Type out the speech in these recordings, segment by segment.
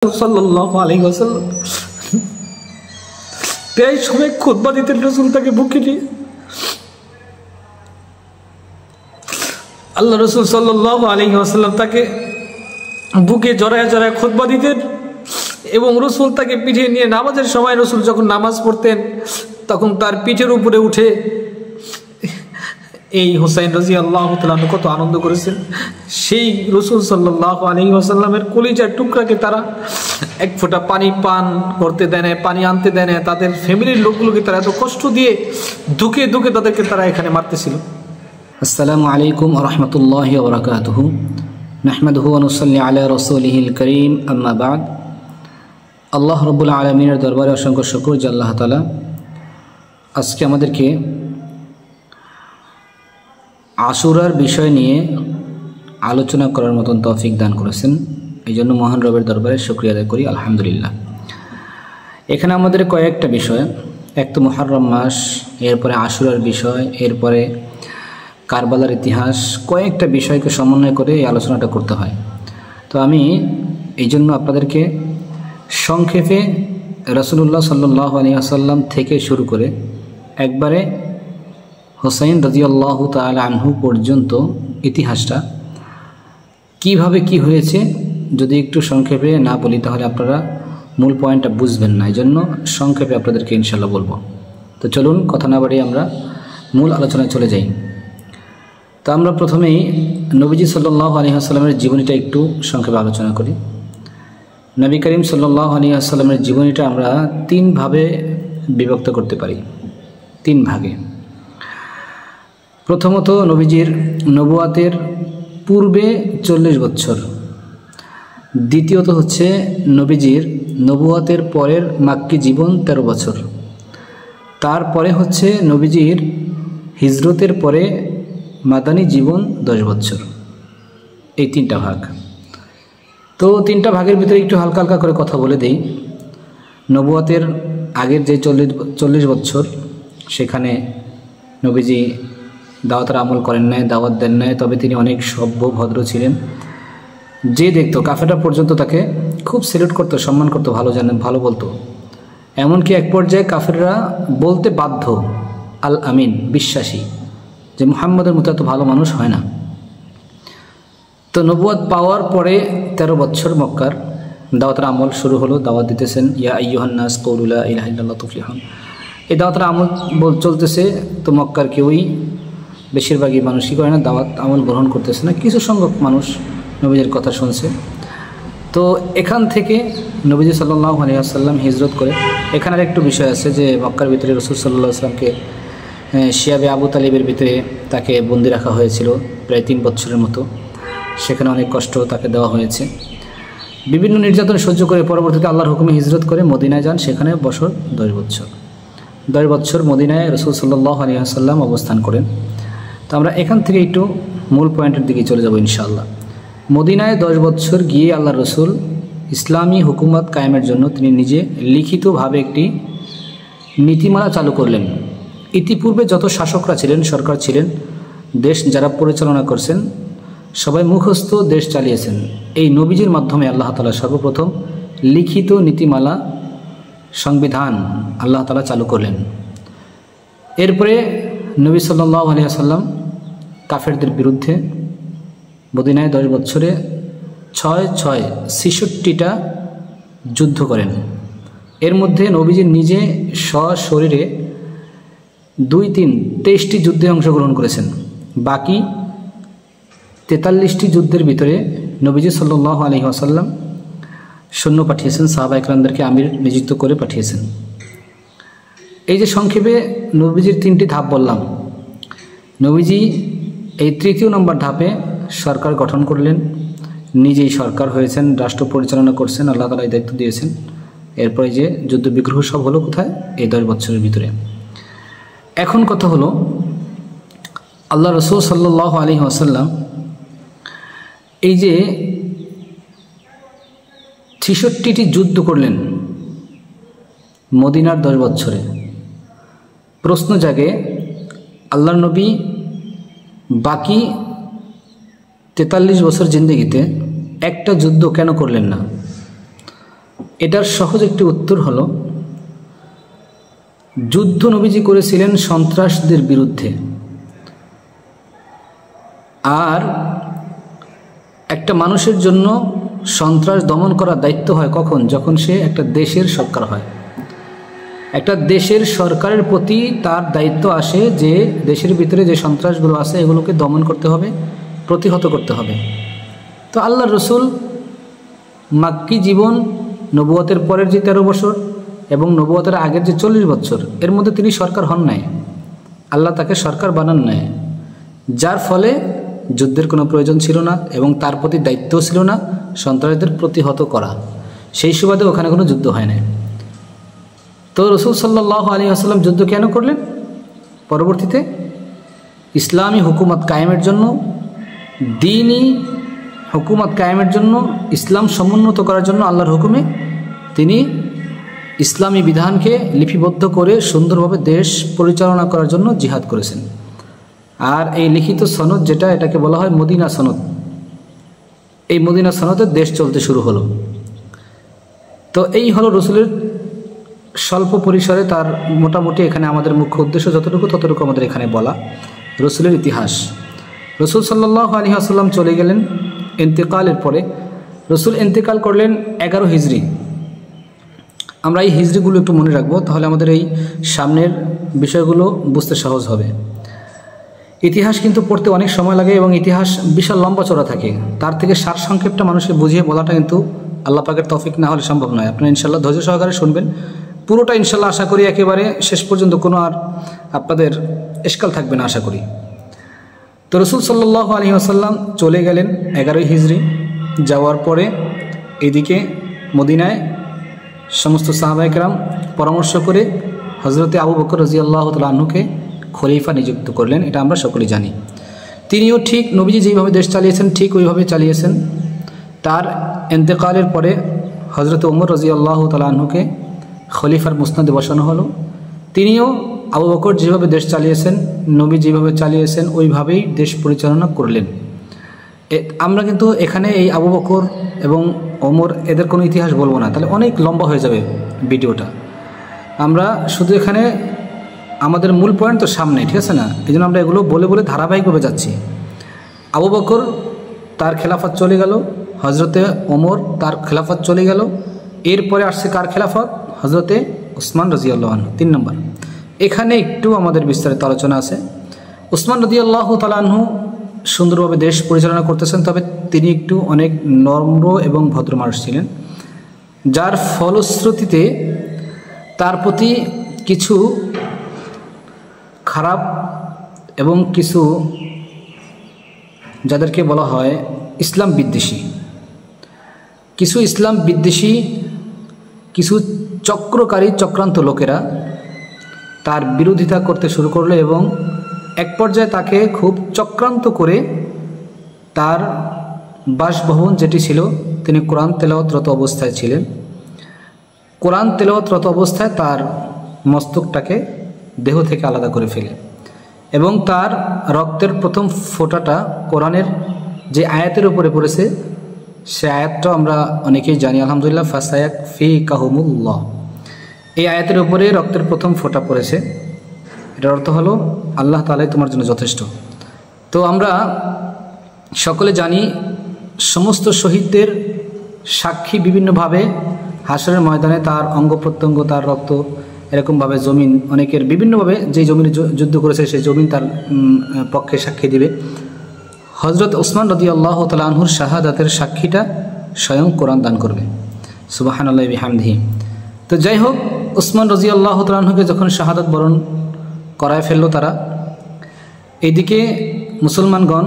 সাল্লাল্লাহু আলাইহি ওয়াসাল্লাম প্রায় সময় খুতবা দিতেন রাসূল তাকে বুকে নিয়ে। আল্লাহ রাসূল সাল্লাল্লাহু আলাইহি ওয়াসাল্লাম তাকে বুকে জড়ায় জড়ায় খুতবা দিতেন এবং রাসূল তাকে পিঠে নিয়ে নামাজের সময় রাসূল যখন নামাজ পড়তেন তখন তার পিঠের উপরে উঠে এই হুসাইন রাদিয়াল্লাহু তাআলা কত আনন্দ করেছেন। সেই রাসূল সাল্লাল্লাহু আলাইহি ওয়াসাল্লামের কলিজার টুকরাকে তারা এক ফোঁটা পানি পান করতে দেয় না, পানি আনতে দেয় না। তাদের ফ্যামিলির লোকগুলোকে তারা এত কষ্ট দিয়ে দুঃখে দুঃখে তাদেরকে তারা এখানে মারতেছিল। আসসালামু আলাইকুম ওয়া রাহমাতুল্লাহি ওয়া বারাকাতুহু। নাহমাদুহু ওয়া নুসাল্লি আলা রাসূলিহিল কারীম, আম্মা বা'দ। আল্লাহ রাব্বুল আলামিনের দরবারে অসংখ্য শুকর যে আল্লাহ তাআলা আজকে আমাদেরকে আশুরার বিষয় নিয়ে আলোচনা করার মতন তৌফিক দান করেছেন। এই জন্য মহান রবের দরবারে শুকরিয়া আদায় করি, আলহামদুলিল্লাহ। এখানে আমাদের কয়েকটা বিষয়, এক তো মুহররম মাস, এরপরে আশুরার বিষয়, এরপরে কারবালার ইতিহাস, কয়েকটা বিষয়কে সমন্বয় করে এই আলোচনাটা করতে হয়। তো আমি এই জন্য আপনাদেরকে সংক্ষেপে রাসূলুল্লাহ সাল্লাল্লাহু আলাইহি ওয়াসাল্লাম থেকে শুরু করে একবারে হুসাইন রাদিয়াল্লাহু তাআলা আনহু পর্যন্ত ইতিহাসটা কিভাবে কি হয়েছে যদি একটু সংক্ষেপে না বলি তাহলে আপনারা মূল পয়েন্টটা বুঝবেন না। এই জন্য সংক্ষেপে আপনাদেরকে ইনশাআল্লাহ বলবো। তো চলুন কথা না বাড়িয়ে আমরা মূল আলোচনায় চলে যাই। তো আমরা প্রথমেই নবীজি সাল্লাল্লাহু আলাইহি ওয়াসাল্লামের জীবনীটা একটু সংক্ষেপে আলোচনা করি। নবী করিম সাল্লাল্লাহু আলাইহি ওয়াসাল্লামের জীবনীটা আমরা তিন ভাবে বিভক্ত করতে পারি, তিন ভাগে। প্রথমত নবীজির নবুয়াতের পূর্বে 40 বছর, দ্বিতীয়ত হচ্ছে নবীজির নবুয়াতের পরের মাক্কি জীবন 13 বছর, তারপরে হচ্ছে নবীজির হিজরতের পরে মাদানী জীবন 10 বছর। এই তিনটা ভাগ। তো তিনটা ভাগের ভিতরে একটু হালকা হালকা করে কথা বলে দেই। নবুয়াতের আগের যে 40 বছর সেখানে নবীজি দাওয়াতের আমল করেন নাই, দাওয়াত দেন নাই, তবে তিনি অনেক সভ্য ভদ্র ছিলেন। যে দেখতো কাফেররা পর্যন্ত তাকে খুব সেলুট করতো, সম্মান করতো, ভালো বলতো। এমনকি এক পর্যায়ে কাফেররা বলতে বাধ্য আল আমিন, বিশ্বাসী, যে মুহাম্মদের মতো এত ভালো মানুষ হয় না। তো নবুয়াত পাওয়ার পরে 13 বছর মক্কার দাওয়াতের আমল শুরু হলো। দাওয়াত দিতেছেন, ইয়া আইয়ুহান নাস কুলু লা ইলাহা ইল্লাল্লাহ তুফলিহুন। এই দাওয়াতের আমল চলতেছে। তো মক্কার কেউই, বেশিরভাগই মানুষই করে না, দাওয়াত আমল গ্রহণ করতেছে না, কিছু সংখ্যক মানুষ নবীজির কথা শুনছে। তো এখান থেকে নবীজি সাল্লাল্লাহু আলাইহি ওয়াসাল্লাম হিজরত করে। এখানে আর একটু বিষয় আছে যে মক্কার ভিতরে রাসূল সাল্লাল্লাহু আলাইহি ওয়াসাল্লামকে শিয়াবে আবু তালিবের ভিতরে তাকে বন্দি রাখা হয়েছিল প্রায় 3 বছরের মতো। সেখানে অনেক কষ্ট তাকে দেওয়া হয়েছে, বিভিন্ন নির্যাতন সহ্য করে পরবর্তীতে আল্লাহর হুকুমে হিজরত করে মদিনায় যান। সেখানে বছর 10 বছর মদিনায় রাসূল সাল্লাল্লাহু আলাইহি ওয়াসাল্লাম অবস্থান করেন। তো আমরা এখান থেকে একটু মূল পয়েন্টের দিকে চলে যাব ইনশাআল্লাহ। মদিনায় 10 বছর গিয়ে আল্লাহ রসুল ইসলামী হুকুমত কায়েমের জন্য তিনি নিজে লিখিতভাবে একটি নীতিমালা চালু করলেন। ইতিপূর্বে যত শাসকরা ছিলেন, সরকার ছিলেন, দেশ যারা পরিচালনা করছেন, সবাই মুখস্থ দেশ চালিয়েছেন। এই নবীজির মাধ্যমে আল্লাহ তাআলা সর্বপ্রথম লিখিত নীতিমালা, সংবিধান আল্লাহ তাআলা চালু করলেন। এরপরে নবী সাল্লাল্লাহু আলাইহি ওয়াসাল্লাম কাফেরদের বিরুদ্ধে মদিনায় 10 বছরে 66টা যুদ্ধ করেন। এর মধ্যে নবীজি নিজে সশরীরে 23টি যুদ্ধে অংশগ্রহণ করেছেন। বাকি 43টি যুদ্ধের ভিতরে নবীজি সাল্লাল্লাহু আলাইহি ওয়াসাল্লাম সৈন্য পাঠিয়েছেন, সাহাবা ইকরামদেরকে আমির নিযুক্ত করে পাঠিয়েছেন। এই যে সংক্ষেপে নবীজির 3টি ধাপ বললাম, নবীজি এই 3য় নম্বর ধাপে সরকার গঠন করলেন, নিজেই সরকার হয়েছেন, রাষ্ট্র পরিচালনা করছেন, আল্লাহ তাআলা এই দায়িত্ব দিয়েছেন। এরপরে যে যুদ্ধ বিগ্রহ সব হলো কোথায়? এই 10 বছরের ভিতরে। এখন কথা হলো, আল্লাহ রাসূল সাল্লাল্লাহু আলাইহি ওয়াসাল্লাম এই যে 66টি যুদ্ধ করলেন মদিনার 10 বছরে, প্রশ্ন জাগে আল্লাহর নবী বাকি 43 বছর জিন্দেগিতে একটা যুদ্ধ কেন করলেন না? এটার সহজ একটি উত্তর হলো, যুদ্ধ নবীজি করেছিলেন সন্ত্রাসদের বিরুদ্ধে। আর একটা মানুষের জন্য সন্ত্রাস দমন করার দায়িত্ব হয় কখন? যখন সে একটা দেশের সরকার হয়। একটা দেশের সরকারের প্রতি তার দায়িত্ব আসে যে দেশের ভিতরে যে সন্ত্রাসগুলো আছে এগুলোকে দমন করতে হবে, প্রতিহত করতে হবে। তো আল্লাহর রসুল মাক্কি জীবন, নবুয়তের পরের যে 13 বছর এবং নবুয়তের আগের যে 40 বছর, এর মধ্যে তিনি সরকার হন নাই, আল্লাহ তাকে সরকার বানান নাই, যার ফলে যুদ্ধের কোনো প্রয়োজন ছিল না এবং তার প্রতি দায়িত্বও ছিল না সন্ত্রাসীদের প্রতিহত করা। সেই সুবাদে ওখানে কোনো যুদ্ধ হয় না। তো রসুল সাল্লাল্লাহু আলাইহি ওয়াসাল্লাম যুদ্ধ কেন করলেন? পরবর্তীতে ইসলামী হুকুমত কায়েমের জন্য, দ্বীনি হুকুমত কায়েমের জন্য, ইসলাম সমুন্নত করার জন্য আল্লাহর হুকুমে তিনি ইসলামী বিধানকে লিপিবদ্ধ করে সুন্দরভাবে দেশ পরিচালনা করার জন্য জিহাদ করেছেন। আর এই লিখিত সনদ যেটা, এটাকে বলা হয় মদিনা সনদ। এই মদিনা সনদে দেশ চলতে শুরু হলো। তো এই হলো রসুলের স্বল্প পরিসরে তার মোটামুটি এখানে আমাদের মুখ্য উদ্দেশ্য যতটুকু ততটুকু আমাদের এখানে বলা রসুলের ইতিহাস। রসুল সাল্লাল্লাহু আলাইহি ওয়াসাল্লাম চলে গেলেন ইন্তেকালের পরে। রসুল ইন্তেকাল করলেন 11 হিজরি। আমরা এই হিজরিগুলো একটু মনে রাখবো, তাহলে আমাদের এই সামনের বিষয়গুলো বুঝতে সহজ হবে। ইতিহাস কিন্তু পড়তে অনেক সময় লাগে এবং ইতিহাস বিশাল লম্বা চড়া থাকে। তার থেকে সারসংক্ষেপটা মানুষকে বুঝিয়ে বলাটা কিন্তু আল্লাহ পাকের তৌফিক না হলে সম্ভব নয়। আপনারা ইনশাল্লাহ ধৈর্য সহকারে শুনবেন পুরোটা, ইনশাল্লাহ আশা করি একেবারে শেষ পর্যন্ত কোনো আর আপনাদের এশকাল থাকবে না আশা করি। তো রসুল সাল্লাল্লাহু আলাইহি ওয়াসাল্লাম চলে গেলেন 11 হিজরি। যাওয়ার পরে এদিকে মদিনায় সমস্ত সাহাবায়ে কেরাম পরামর্শ করে হজরতে আবু বকর রাদিয়াল্লাহু তাআলা আনহুকে খলিফা নিযুক্ত করলেন। এটা আমরা সকলেই জানি। তিনিও ঠিক নবীজি যেইভাবে দেশ চালিয়েছেন ঠিক ওইভাবে চালিয়েছেন। তার ইন্তেকালের পরে হজরত ওমর রাদিয়াল্লাহু তাআলা আনহুকে খলিফার মুসনাদে বসানো হলো। তিনিও আবু বকর যেভাবে দেশ চালিয়েছেন, নবী যেভাবে চালিয়েছেন ওইভাবেই দেশ পরিচালনা করলেন। আমরা কিন্তু এখানে এই আবু বকর এবং ওমর এদের কোনো ইতিহাস বলবো না, তাহলে অনেক লম্বা হয়ে যাবে ভিডিওটা। আমরা শুধু এখানে আমাদের মূল পয়েন্ট তো সামনে, ঠিক আছে না? এই জন্য আমরা এগুলো বলে বলে ধারাবাহিকভাবে যাচ্ছি। আবু বকর তার খেলাফত চলে গেল, হজরতে ওমর তার খেলাফত চলে গেল। এরপরে আসছে কার খেলাফত? হজরতে উসমান রাদিয়াল্লাহু আনহু, 3 নম্বর। এখানে একটু আমাদের বিস্তারিত আলোচনা আছে। উসমান রাদিয়াল্লাহু তাআলা আনহু সুন্দরভাবে দেশ পরিচালনা করতেছেন, তবে তিনি একটু অনেক নম্র এবং ভদ্র মানুষ ছিলেন, যার ফলশ্রুতিতে তার প্রতি কিছু খারাপ এবং কিছু যাদেরকে বলা হয় ইসলাম বিদ্বেষী, কিছু চক্রকারী চক্রান্ত লোকেরা তার বিরোধিতা করতে শুরু করলো এবং এক পর্যায়ে তাকে খুব চক্রান্ত করে তার বাসভবন যেটি ছিল, তিনি কোরআন তেলাওয়াতরত অবস্থায় ছিলেন, কোরআন তেলাওয়াতরত অবস্থায় তার মস্তকটাকে দেহ থেকে আলাদা করে ফেলে এবং তার রক্তের প্রথম ফোঁটাটা কোরআনের যে আয়াতের উপরে পড়েছে সে আয়াতটাও আমরা অনেকেই জানি, আলহামদুলিল্লাহ, ফাসায়াকফিকাহুমুল্লাহ। এই আয়াতের উপরে রক্তের প্রথম ফোঁটা পড়েছে। এটার অর্থ হলো আল্লাহ তাআলাই তোমার জন্য যথেষ্ট। তো আমরা সকলে জানি সমস্ত শহীদদের সাক্ষী বিভিন্নভাবে হাসরের ময়দানে তার অঙ্গ প্রত্যঙ্গ, তার রক্ত, এরকমভাবে জমিন, অনেকের বিভিন্নভাবে যেই জমিনে যুদ্ধ করেছে সেই জমিন তার পক্ষে সাক্ষী দিবে। হজরত উসমান রাদিয়াল্লাহু তাআলা আনহুর শাহাদাতের সাক্ষীটা স্বয়ং কোরআন দান করবে। সুবহানাল্লাহি বিহামদিহি। তো যাই হোক, উসমান রাদিয়াল্লাহু তাআলা আনহুকে যখন শাহাদাত বরণ করায় ফেললো তারা, এইদিকে মুসলমানগণ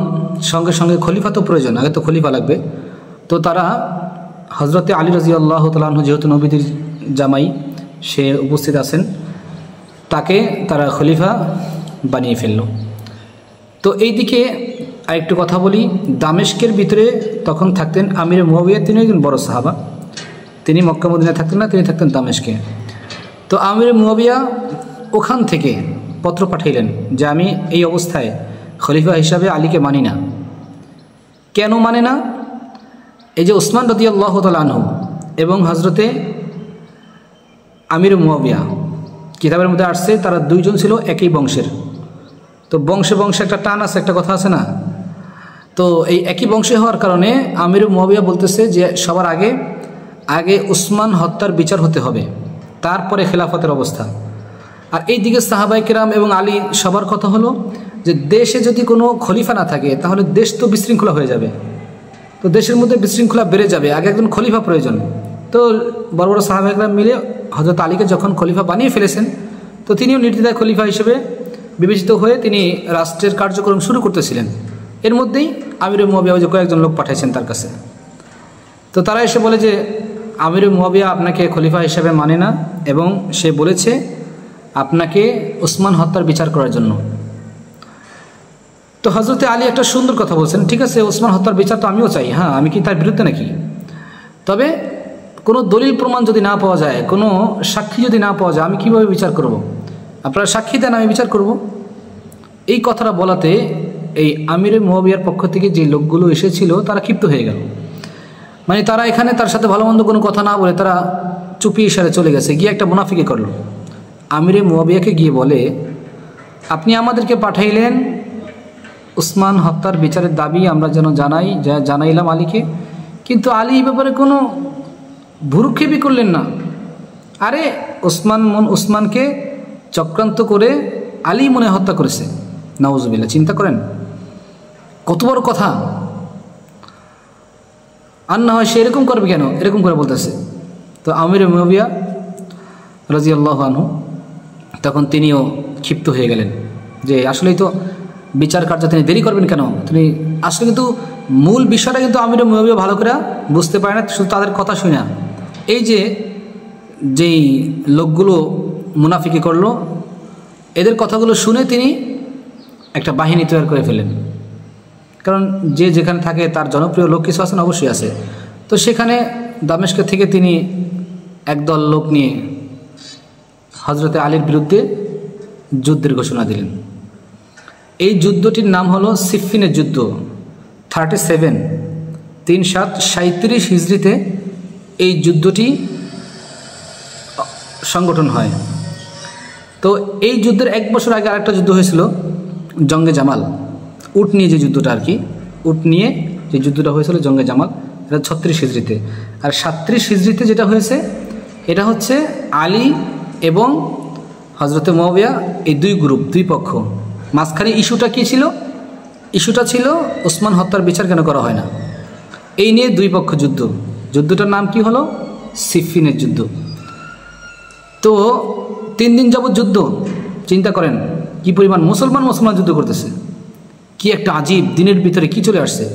সঙ্গে সঙ্গে খলিফা তো প্রয়োজন, আগে তো খলিফা লাগবে। তো তারা হজরতে আলী রাদিয়াল্লাহু তাআলা আনহু যেহেতু নবীদের জামাই, সে উপস্থিত আছেন, তাকে তারা খলিফা বানিয়ে ফেলল। তো এইদিকে আরেকটু কথা বলি, দামেস্কের ভিতরে তখন থাকতেন আমির মুয়াবিয়া, তিনি একজন বড় সাহাবা। তিনি মক্কা মদিনায় থাকতেন না, তিনি থাকতেন দামেস্কে। তো আমির মুয়াবিয়া ওখান থেকে পত্র পাঠাইলেন যে আমি এই অবস্থায় খলিফা হিসাবে আলীকে মানি না। কেন মানে না? এই যে উসমান রাদিয়াল্লাহু তাআলা আনহু এবং হজরতে আমির মুয়াবিয়া, কিতাবের মধ্যে আসছে তারা দুইজন ছিল একই বংশের। তো বংশে বংশে একটা টান আছে, একটা কথা আছে না? তো এই একই বংশে হওয়ার কারণে আমির মুয়াবিয়া বলতেছে যে সবার আগে উসমান হত্যার বিচার হতে হবে, তারপরে খেলাফতের অবস্থা। আর এই দিকে সাহাবায়ে কেরাম এবং আলী সবার কথা হলো যে দেশে যদি কোনো খলিফা না থাকে তাহলে দেশ তো বিশৃঙ্খলা হয়ে যাবে, তো দেশের মধ্যে বিশৃঙ্খলা বেড়ে যাবে, আগে একজন খলিফা প্রয়োজন। তো বড় বড় সাহাবায়ে কেরাম মিলে হযরত আলীকে যখন খলিফা বানিয়ে ফেলেছেন, তো তিনিও নির্দ্বিধায় খলিফা হিসেবে বিবেচিত হয়ে তিনি রাষ্ট্রের কার্যক্রম শুরু করতেছিলেন। এর মধ্যেই আমির মুয়াবিয়া যে কয়েকজন লোক পাঠাইছেন তার কাছে। তো তারা এসে বলে যে আমির মুয়াবিয়া আপনাকে খলিফা হিসেবে মানে না, এবং সে বলেছে আপনাকে উসমান হত্যার বিচার করার জন্য। তো হযরতে আলী একটা সুন্দর কথা বলছেন, ঠিক আছে ওসমান হত্যার বিচার তো আমিও চাই, হ্যাঁ আমি কি তার বিরুদ্ধে নাকি? তবে কোনো দলিল প্রমাণ যদি না পাওয়া যায়, কোনো সাক্ষী যদি না পাওয়া যায়, আমি কিভাবে বিচার করব? আপনারা সাক্ষী দেন, আমি বিচার করব। এই কথাটা বলাতে এই আমিরে মুয়াবিয়ার পক্ষ থেকে যে লোকগুলো এসেছিল তারা ক্ষিপ্ত হয়ে গেল। মানে তারা এখানে তার সাথে ভালো মন্দ কোনো কথা না বলে তারা চুপি ইশারে চলে গেছে, গিয়ে একটা মুনাফিকি করলো। আমিরে মুয়াবিয়াকে গিয়ে বলে, আপনি আমাদেরকে পাঠাইলেন উসমান হত্যার বিচারের দাবি আমরা যেন জানাইলাম আলীকে, কিন্তু আলী এই ব্যাপারে কোনো ভুরুক্ষেপই করলেন না। আরে উসমানকে চক্রান্ত করে আলী মনে হত্যা করেছে, নাউজুবিল্লাহ। চিন্তা করেন কত বড় কথা। আর না হয় সে এরকম করবে কেন, এরকম করে বলতেছে। তো আমির মুয়াবিয়া রাদিয়াল্লাহু আনহু তখন তিনিও ক্ষিপ্ত হয়ে গেলেন যে আসলেই তো বিচার কার্য তিনি দেরি করবেন কেন, তিনি আসলে কিন্তু মূল বিষয়টা কিন্তু আমির মুয়াবিয়া ভালো করে বুঝতে পারে না, শুধু তাদের কথা শুনে না। এই যেই লোকগুলো মুনাফিকি করলো, এদের কথাগুলো শুনে তিনি একটা বাহিনী তৈরি করে ফেলেন। কারণ যে যেখানে থাকে তার জনপ্রিয় লোক কিছু আছেন, অবশ্যই আছে। তো সেখানে দামেস্ক থেকে তিনি একদল লোক নিয়ে হযরতে আলীর বিরুদ্ধে যুদ্ধের ঘোষণা দিলেন। এই যুদ্ধটির নাম হলো সিফফিনের যুদ্ধ। 37 হিজরিতে এই যুদ্ধটি সংগঠন হয়। তো এই যুদ্ধের এক বছর আগে আরেকটা যুদ্ধ হয়েছিল, জঙ্গে জামাল, উট নিয়ে যে যুদ্ধটা আর কি, উট নিয়ে যে যুদ্ধটা হয়েছিল জঙ্গে জামাল, এটা 36 হিজরিতে। আর 37 হিজরিতে যেটা হয়েছে এটা হচ্ছে আলী এবং হযরতে মুয়াবিয়া, এই দুই পক্ষ। মাঝখানে ইস্যুটা কী ছিল? ইস্যুটা ছিল ওসমান হত্যার বিচার কেন করা হয় না, এই নিয়ে দুই পক্ষ যুদ্ধটার নাম কি হলো? সিফফিনের যুদ্ধ। তো 3 দিন যাবৎ যুদ্ধ। চিন্তা করেন কি পরিমাণ মুসলমান যুদ্ধ করতেছে, কি একটা আজীব দিনের ভিতরে কি চলে আসছে।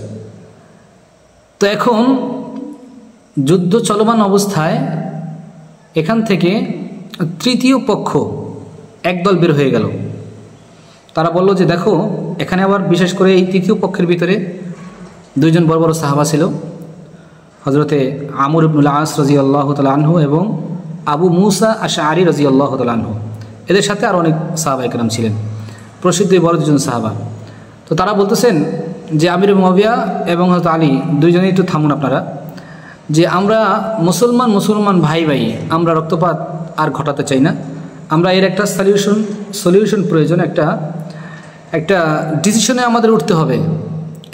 তো এখন যুদ্ধ চলমান অবস্থায় এখান থেকে তৃতীয় পক্ষ একদল বের হয়ে গেল। তারা বলল যে দেখো, এখানে আবার বিশেষ করে এই তৃতীয় পক্ষের ভিতরে দুইজন বড় বড় সাহাবা ছিল, হযরতে আমর ইবনুল আস রাদিয়াল্লাহু তাআলা আনহু এবং আবু মুসা আশআরী রাদিয়াল্লাহু তাআলা আনহু। এদের সাথে আরও অনেক সাহাবায়ে কেরাম ছিলেন, প্রসিদ্ধ বড় দুজন সাহাবা। তো তারা বলতেছেন যে আমির মুয়াবিয়া এবং হযরত আলী দুইজনেই একটু থামুন আপনারা, যে আমরা মুসলমান ভাই আমরা রক্তপাত আর ঘটাতে চাই না, আমরা এর একটা সলিউশন প্রয়োজন, একটা ডিসিশনে আমাদের উঠতে হবে।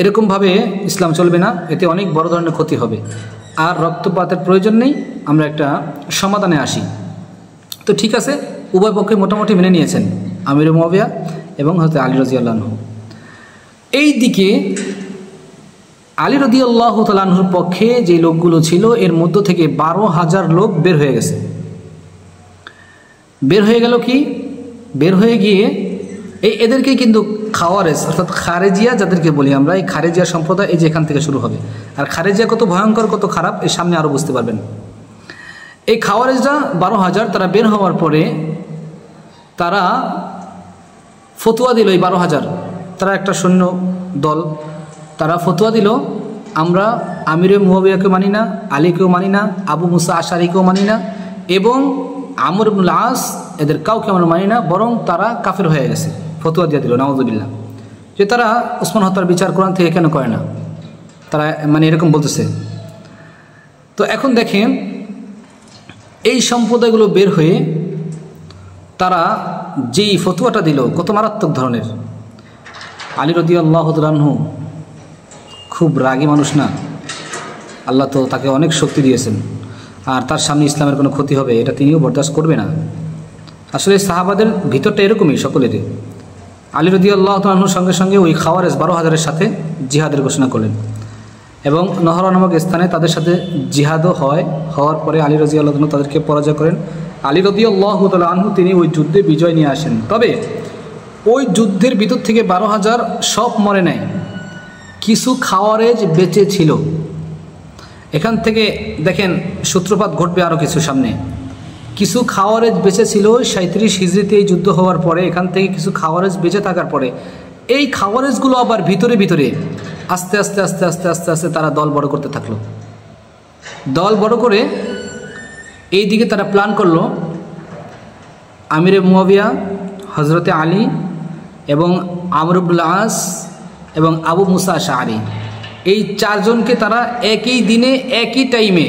এরকমভাবে ইসলাম চলবে না, এতে অনেক বড় ধরনের ক্ষতি হবে, আর রক্তপাতের প্রয়োজন নেই, আমরা একটা সমাধানে আসি। তো ঠিক আছে, উভয় পক্ষে মোটামুটি মেনে নিয়েছেন আমির মুয়াবিয়া এবং হযরত আলী রাদিয়াল্লাহু আনহু। এই দিকে আলী রাদিয়াল্লাহু তাআলা আনহুর পক্ষে যে লোকগুলো ছিল এর মধ্য থেকে 12,000 লোক বের হয়ে গেছে। বের হয়ে গেল কি? বের হয়ে গিয়ে এদেরকে কিন্তু খাওয়ারেজ অর্থাৎ খারেজিয়া যাদেরকে বলি আমরা, এই খারেজিয়া সম্প্রদায় এই যে এখান থেকে শুরু হবে। আর খারেজিয়া কত ভয়ঙ্কর, কত খারাপ এর সামনে আরও বুঝতে পারবেন। এই খাওয়ারেজরা 12,000 তারা বের হওয়ার পরে তারা ফতোয়া দিল, এই 12,000 তারা একটা সৈন্য দল, তারা ফতোয়া দিল আমরা আমিরে মুয়াবিয়াকে মানি না, আলীকেও মানি না, আবু মুসা আশআরীকেও মানি না, এবং আমর ইবনুল আস এদের কাউকে আমরা মানি না, বরং তারা কাফের হয়ে গেছে। ফতোয়া দিয়ে দিল নাউযুবিল্লাহ, যে তারা ওসমান হত্যার বিচার কোরআন থেকে কেন করে না, তারা মানে এরকম বলতেছে। তো এখন দেখেন এই সম্প্রদায়গুলো বের হয়ে তারা যেই ফতোয়াটা দিল কত মারাত্মক ধরনের। আলী রাদিয়াল্লাহু তাআলা আনহু খুব রাগী মানুষ না, আল্লাহ তো তাকে অনেক শক্তি দিয়েছেন, আর তার সামনে ইসলামের কোনো ক্ষতি হবে এটা তিনিও বরদাস্ত করবে না। আসলে সাহাবাদের ভিতরটা এরকমই সকলেরই। আলী রাদিয়াল্লাহু তাআলা আনহুর সঙ্গে সঙ্গে ওই খাওয়ারেজ 12,000-এর সাথে জিহাদের ঘোষণা করলেন এবং নহরা নামক স্থানে তাদের সাথে জিহাদও হওয়ার পরে আলী রাদিয়াল্লাহু তাআলা তাদেরকে পরাজয় করেন। আলী রাদিয়াল্লাহু তাআলা আনহু তিনি ওই যুদ্ধে বিজয় নিয়ে আসেন। তবে ওই যুদ্ধের ভিতর থেকে 12,000 সব মরে নেয়, কিছু খাওয়ারেজ বেঁচে ছিল। এখান থেকে দেখেন সূত্রপাত ঘটবে আরও কিছু সামনে। কিছু খাওয়ারেজ বেঁচে ছিল 37 হিজরিতে এই যুদ্ধ হওয়ার পরে, এখান থেকে কিছু খাওয়ারেজ বেঁচে থাকার পরে এই খাওয়ারেজগুলো আবার ভিতরে ভিতরে আস্তে আস্তে আস্তে আস্তে আস্তে আস্তে তারা দল বড় করতে থাকলো। দল বড় করে এই দিকে তারা প্ল্যান করলো আমিরে মুয়াবিয়া, হজরতে আলী এবং আমর ইবনুল আস এবং আবু মুসা আশআরী, এই চারজনকে তারা একই দিনে একই টাইমে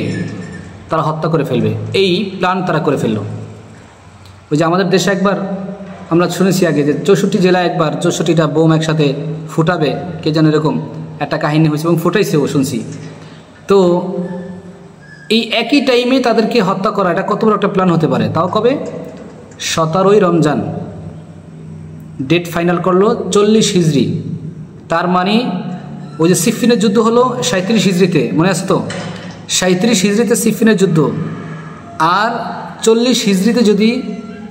তারা হত্যা করে ফেলবে, এই প্ল্যান তারা করে ফেললো। ওই যে আমাদের দেশে একবার আমরা শুনেছি আগে যে 64 জেলায় একবার 64টা বোম একসাথে ফুটাবে, কে যেন এরকম একটা কাহিনী হয়েছে এবং ফুটাইছেও শুনছি। তো এই একই টাইমে তাদেরকে হত্যা করা এটা কত বড় একটা প্ল্যান হতে পারে। তাও কবে? 17ই রমজান ডেট ফাইনাল করলো 40 হিজরি। তার মানে ওই যে সিফিনের যুদ্ধ হলো 37 হিজরিতে, মনে আছে তো? 37 হিজরিতে সিফিনের যুদ্ধ, আর 40 হিজরিতে যদি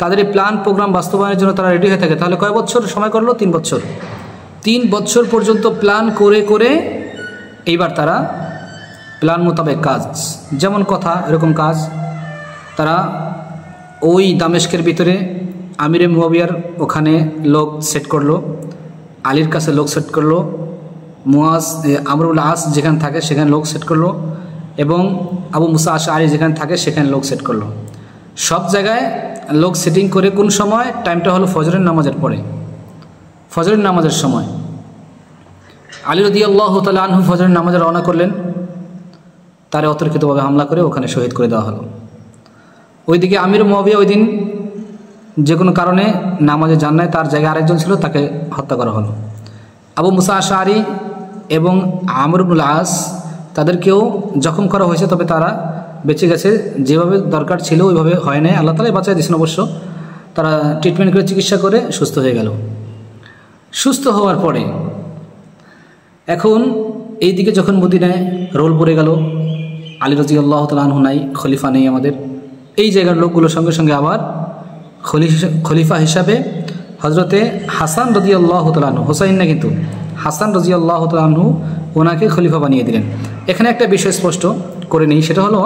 তাদের এই প্ল্যান প্রোগ্রাম বাস্তবায়নের জন্য তারা রেডি হয়ে থাকে তাহলে কয় বছর সময় করলো? 3 বছর। 3 বছর পর্যন্ত প্ল্যান করে করে এইবার তারা প্ল্যান মোতাবেক কাজ, যেমন কথা এরকম কাজ। তারা ওই দামেস্কের ভিতরে আমিরে মুয়াবিয়ার ওখানে লোক সেট করলো, আলীর কাছে লোক সেট করলো, আমর ইবনুল আস যেখানে থাকে সেখানে লোক সেট করলো, এবং আবু মুসা আশআরী যেখানে থাকে সেখানে লোক সেট করলো। সব জায়গায় লোক সেটিং করে কোন সময়? টাইমটা হলো ফজরের নামাজের পরে, ফজরের নামাজের সময়। আলী রাদিয়াল্লাহু তাআলা আনহু ফজরের নামাজে রওনা করলেন, তারে অতর্কিতভাবে হামলা করে ওখানে শহীদ করে দেওয়া হলো। ওইদিকে আমির মুয়াবিয়া ওই দিন যে কোনো কারণে নামাজে যান নাই, তার জায়গায় আরেকজন ছিল, তাকে হত্যা করা হলো। আবু মুসা আশআরী এবং আমর ইবনুল আস তাদেরকেও জখম করা হয়েছে, তবে তারা বেঁচে গেছে, যেভাবে দরকার ছিল ওইভাবে হয় নাই, আল্লাহ তাআলাই বাঁচাই দিয়েছেন অবশ্য। তারা ট্রিটমেন্ট করে চিকিৎসা করে সুস্থ হয়ে গেল। সুস্থ হওয়ার পরে এখন এই দিকে যখন মদিনায় রোল পড়ে গেল, আলী রাদিয়াল্লাহু তাআলা আনহু নাই, খলিফা নেই আমাদের, এই জায়গার লোকগুলোর সঙ্গে সঙ্গে আবার খলিফা হিসাবে হজরতে হাসান রাদিয়াল্লাহু তাআলা আনহু, হোসাইন না কিন্তু হাসান রাদিয়াল্লাহু তাআলা আনহু, ওনাকে খলিফা বানিয়ে দিলেন। এখানে একটা বিষয় স্পষ্ট করে নিই, সেটা হলো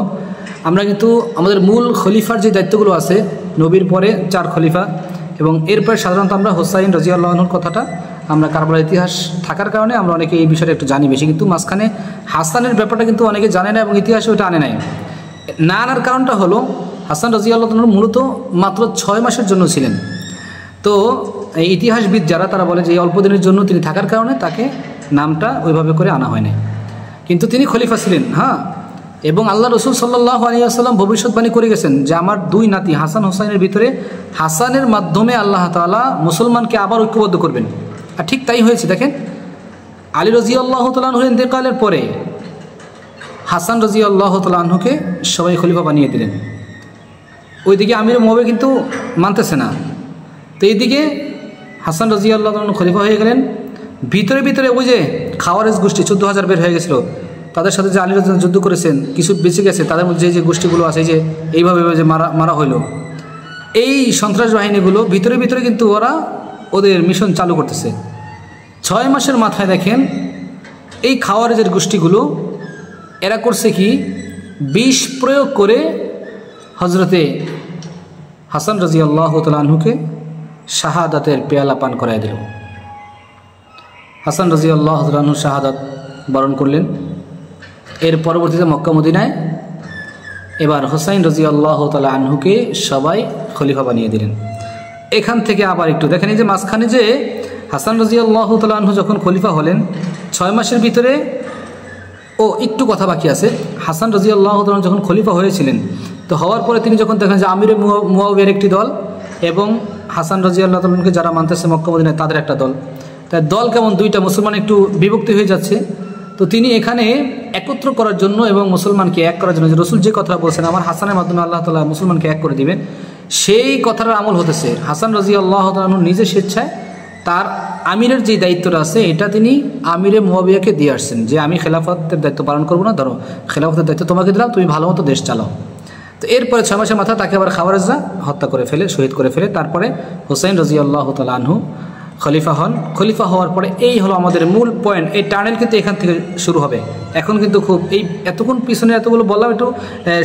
আমরা কিন্তু আমাদের মূল খলিফার যে দায়িত্বগুলো আছে, নবীর পরে 4 খলিফা, এবং এরপরে সাধারণত আমরা হোসাইন রাদিয়াল্লাহু আনহুর কথাটা আমরা কারবালার ইতিহাস থাকার কারণে আমরা অনেকে এই বিষয়টা একটু জানি বেশি, কিন্তু মাঝখানে হাসানের ব্যাপারটা কিন্তু অনেকে জানে না এবং ইতিহাসে ওটা আনে নাই। না আনার কারণটা হলো হাসান রাদিয়াল্লাহু আনহু মূলত মাত্র 6 মাসের জন্য ছিলেন। তো এই ইতিহাসবিদ যারা তারা বলে যে এই অল্প দিনের জন্য তিনি থাকার কারণে তাকে নামটা ওইভাবে করে আনা হয় না, কিন্তু তিনি খলিফা ছিলেন। হ্যাঁ, এবং আল্লাহ রসুল সাল্লাল্লাহু আলাইহি ওয়াসাল্লাম ভবিষ্যৎবাণী করে গেছেন যে আমার 2 নাতি হাসান হোসাইনের ভিতরে হাসানের মাধ্যমে আল্লাহ তাআলা মুসলমানকে আবার ঐক্যবদ্ধ করবেন। আর ঠিক তাই হয়েছে। দেখেন, আলী রাদিয়াল্লাহু তাআলা আনহুর ইন্তেকালের পরে হাসান রাদিয়াল্লাহু তাআলা আনহুকে সবাই খলিফা বানিয়ে দিলেন। ওইদিকে আমির মুয়াবিয়া কিন্তু মানতেছে না, তো এইদিকে হাসান রাদিয়াল্লাহু তাআলা খলিফা হয়ে গেলেন। ভিতরে ভিতরে ওই যে খাওয়ারেজ গোষ্ঠী 14,000 বের হয়ে গেছিলো, তাদের সাথে যে আলী রাদিয়াল্লাহু যুদ্ধ করেছেন, কিছু বেঁচে গেছে, তাদের মধ্যে যে গোষ্ঠীগুলো আছে যে এইভাবে যে মারা হইলো, এই সন্ত্রাস বাহিনীগুলো ভিতরে ভিতরে কিন্তু ওরা ওদের মিশন চালু করতেছে। 6 মাসের মাথায় দেখেন এই খাওয়ারেজের গোষ্ঠীগুলো এরা করছে কি, বিষ প্রয়োগ করে হজরতে হাসান রাদিয়াল্লাহু তাআলা আনহুকে শাহাদাতের পেয়ালা পান করায় দিল। হাসান রাদিয়াল্লাহু তাআলা আনহু শাহাদাত বরণ করলেন। এর পরবর্তীতে মক্কা মদিনায় এবার হোসাইন রাদিয়াল্লাহু তাআলা আনহুকে সবাই খলিফা বানিয়ে দিলেন। এখান থেকে আবার একটু দেখেন, এই যে মাঝখানে যে হাসান রাদিয়াল্লাহু তাআলা আনহু যখন খলিফা হলেন 6 মাসের ভিতরে, একটু কথা বাকি আছে। হাসান রাদিয়াল্লাহু তাআলা যখন খলিফা হয়েছিলেন তো হওয়ার পরে তিনি যখন দেখেন যে আমিরে মুয়াবিয়ার একটি দল এবং হাসান রাদিয়াল্লাহু তাআলাকে যারা মানতেছে মক্কা মদিনায় তাদের একটা দল, তাই দল কেমন দুইটা, মুসলমান একটু বিভক্তি হয়ে যাচ্ছে। তো তিনি এখানে একত্র করার জন্য এবং মুসলমানকে এক করার জন্য, যে রসুল যে কথা বলছেন আমার হাসানের মাধ্যমে আল্লাহ তাআলা মুসলমানকে এক করে দিবেন, সেই কথার আমল হতেছে। হাসান রাদিয়াল্লাহু তাআলা নিজের স্বেচ্ছায় তার আমিরের যে দায়িত্বটা আছে এটা তিনি আমিরে মুয়াবিয়াকে দিয়ে আসছেন, যে আমি খেলাফতের দায়িত্ব পালন করবো না, ধরো খেলাফতের দায়িত্ব তোমাকে দিলাম, তুমি ভালো মতো দেশ চালাও। তো এরপরে 6 মাসের মাথা তাকে আবার খাওয়ারেজরা হত্যা করে ফেলে, শহীদ করে ফেলে। তারপরে হুসাইন রাদিয়াল্লাহু তাআলা আনহু খলিফা হন। খলিফা হওয়ার পরে এই হলো আমাদের মূল পয়েন্ট। এই টানেল কিন্তু এখান থেকে শুরু হবে। এখন কিন্তু খুব এই এতক্ষণ পিছনে এতগুলো বললাম, একটু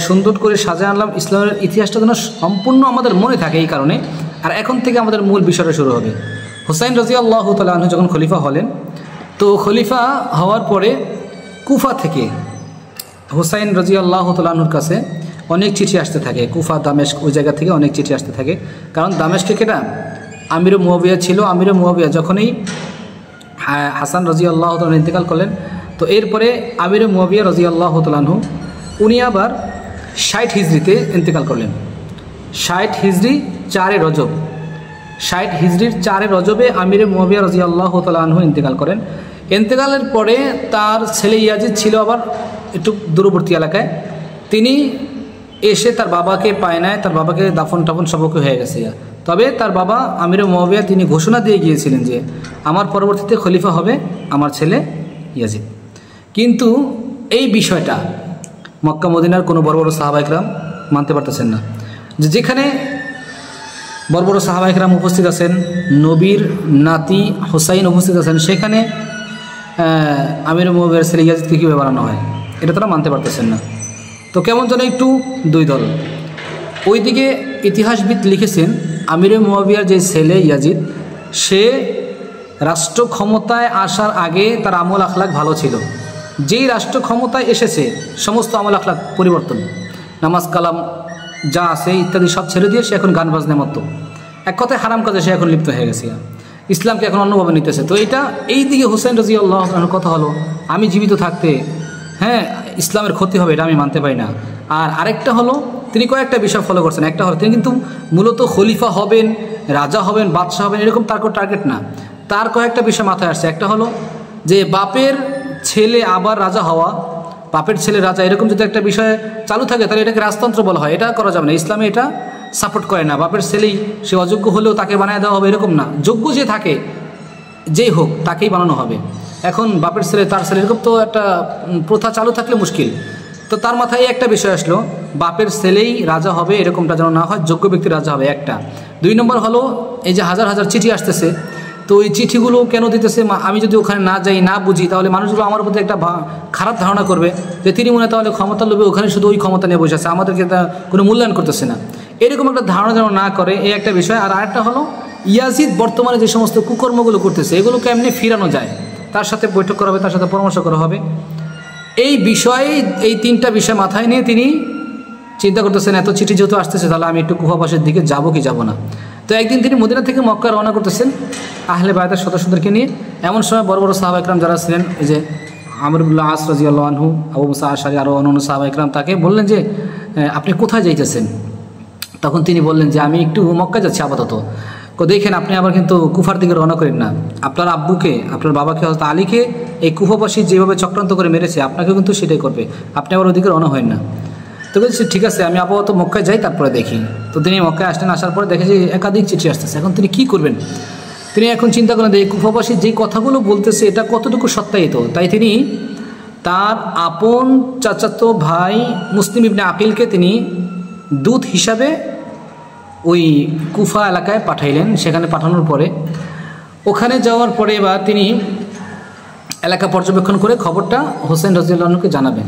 সুন্দর করে সাজা আনলাম, ইসলামের ইতিহাসটা যেন সম্পূর্ণ আমাদের মনে থাকে এই কারণে। আর এখন থেকে আমাদের মূল বিষয়টা শুরু হবে। হুসাইন রাদিয়াল্লাহু তাআলা আনহু যখন খলিফা হলেন, তো খলিফা হওয়ার পরে কুফা থেকে হুসাইন রাদিয়াল্লাহু তাআলা আনহুর কাছে অনেক চিঠি আসতে থাকে। কুফা, দামেস্ক, ওই জায়গা থেকে অনেক চিঠি আসতে থাকে। কারণ দামেস্কে কেটা আমিরে মুয়াবিয়া ছিল। আমিরে মুয়াবিয়া যখনই হাসান রাদিয়াল্লাহু তাআলা ইন্তেকাল করলেন, তো এরপরে আমিরে মুয়াবিয়া রাদিয়াল্লাহু তাআলা আনহু উনি আবার 60 হিজরিতে ইন্তেকাল করলেন। 60 হিজরি 4 রজব, 60 হিজরির 4 রজবে আমিরে মুয়াবিয়া রাদিয়াল্লাহু তাআলা আনহু ইন্তেকাল করেন। ইন্তেকালের পরে তার ছেলে ইয়াজিদ ছিল আবার একটু দূরবর্তী এলাকায়। তিনি এসে তার বাবাকে পায় নাই, তার বাবাকে দাফন টাফন সবকে হয়ে গেছে। তবে তার বাবা আমিরে মুয়াবিয়া তিনি ঘোষণা দিয়ে গিয়েছিলেন যে আমার পরবর্তীতে খলিফা হবে আমার ছেলে ইয়াজিদ। কিন্তু এই বিষয়টা মক্কা মদিনার কোনো বড় বড় সাহাবা ইকরাম মানতে পারতেছেন না, যে যেখানে বড় বড় সাহাবা ইকরাম উপস্থিত আছেন, নবীর নাতি হুসাইন উপস্থিত আছেন, সেখানে আমিরে মুয়াবিয়ার ছেলে ইয়াজিদকে কীভাবে বানানো হয়, এটা তারা মানতে পারতেছেন না। তো কেমন যেন একটু দুই দল। ওইদিকে ইতিহাসবিদ লিখেছেন আমিরে মুয়াবিয়ার যে ছেলে ইয়াজিদ, সে রাষ্ট্র ক্ষমতায় আসার আগে তার আমল আখলাক ভালো ছিল। যেই রাষ্ট্র ক্ষমতায় এসেছে সমস্ত আমল আখলাক পরিবর্তন, নামাজ কালাম যা আছে ইত্যাদি সব ছেড়ে দিয়ে সে এখন গান বাজনার মতো, এক কথায় হারাম কাজে সে এখন লিপ্ত হয়ে গেছে, ইসলামকে এখন অন্যভাবে নিতেছে। তো এই দিকে হুসাইন রাদিয়াল্লাহু আনহুর কথা হলো আমি জীবিত থাকতে ইসলামের ক্ষতি হবে, এটা আমি মানতে পারি না। আর আরেকটা হলো তিনি কয়েকটা বিষয় ফলো করছেন। একটা হলো তিনি কিন্তু মূলত খলিফা হবেন, রাজা হবেন, বাদশাহ হবেন, এরকম তার কোনো টার্গেট না। তার কয়েকটা বিষয় মাথায় আসছে। একটা হলো যে বাপের ছেলে আবার রাজা হওয়া, বাপের ছেলে রাজা, এরকম যদি একটা বিষয় চালু থাকে তাহলে এটাকে রাজতন্ত্র বলা হয়, এটা করা যাবে না, ইসলামে এটা সাপোর্ট করে না। বাপের ছেলেই সে অযোগ্য হলেও তাকে বানিয়ে দেওয়া হবে এরকম না, যোগ্য যে থাকে যেই হোক তাকেই বানানো হবে। এখন বাপের ছেলে তার ছেলে এরকম তো একটা প্রথা চালু থাকলে মুশকিল। তো তার মাথায় একটা বিষয় আসলো, বাপের ছেলেই রাজা হবে এরকমটা যেন না হয়, যোগ্য ব্যক্তি রাজা হবে একটা। 2 নম্বর হলো এই যে হাজার হাজার চিঠি আসতেছে, তো ওই চিঠিগুলো কেন দিতেছে, আমি যদি ওখানে না যাই না বুঝি তাহলে মানুষগুলো আমার প্রতি একটা খারাপ ধারণা করবে যে তিনি মনে তাহলে ক্ষমতা লোভে ওখানে শুধু ওই ক্ষমতা নিয়ে বসে আছে, আমাদেরকে তা কোনো মূল্যায়ন করতেছে না, এরকম একটা ধারণা যেন না করে, এই একটা বিষয়। আর আরেকটা হলো ইয়াজিদ বর্তমানে যে সমস্ত কুকর্মগুলো করতেছে এগুলোকে এমনি ফিরানো যায়, তার সাথে বৈঠক করা হবে, তার সাথে পরামর্শ করা হবে। এই বিষয়ে এই 3টা বিষয় মাথায় নিয়ে তিনি চিন্তা করতেছেন এত চিঠি যেহেতু আসতেছে তাহলে আমি একটু কুফাবাসের দিকে যাব কি যাব না। তো একদিন তিনি মদিনা থেকে মক্কা রওনা করতেছেন আহলে বায়তের সদস্যদেরকে নিয়ে। এমন সময় বড় বড় সাহাবা ইকরাম যারা ছিলেন, এই যে আমর ইবনে আস রাদিয়াল্লাহু আনহু, আবু মুসা আশআরী, আরও অন্যান্য সাহাবা ইকরাম তাকে বললেন যে আপনি কোথায় যাইতেছেন? তখন তিনি বললেন যে আমি একটু মক্কা যাচ্ছি আপাতত। দেখেন আপনি আবার কিন্তু কুফার দিকে রওনা করেন না, আপনার আব্বুকে আপনার বাবাকে হযরত আলীকে এই কুফাবাসী যেভাবে চক্রান্ত করে মেরেছে আপনাকেও কিন্তু সেটাই করবে, আপনি আবার ওদিকে রওনা হন না। তো বলছি ঠিক আছে আমি আপাতত মক্কায় যাই তারপরে দেখি। তো তিনি মক্কায় আসলেন, আসার পরে দেখে যে একাধিক চিঠি আসতেছে। এখন তিনি কী করবেন? তিনি এখন চিন্তা করেন যে এই কুফাবাসী যে কথাগুলো বলতেছে এটা কতটুকু সত্যায়িত। তাই তিনি তার আপন চাচাতো ভাই মুসলিম ইবনে আকিলকে তিনি দূত হিসাবে ওই কুফা এলাকায় পাঠাইলেন। সেখানে পাঠানোর পরে ওখানে যাওয়ার পরে এবার তিনি এলাকা পর্যবেক্ষণ করে খবরটা হোসেন রাদিয়াল্লাহু আনহুকে জানাবেন।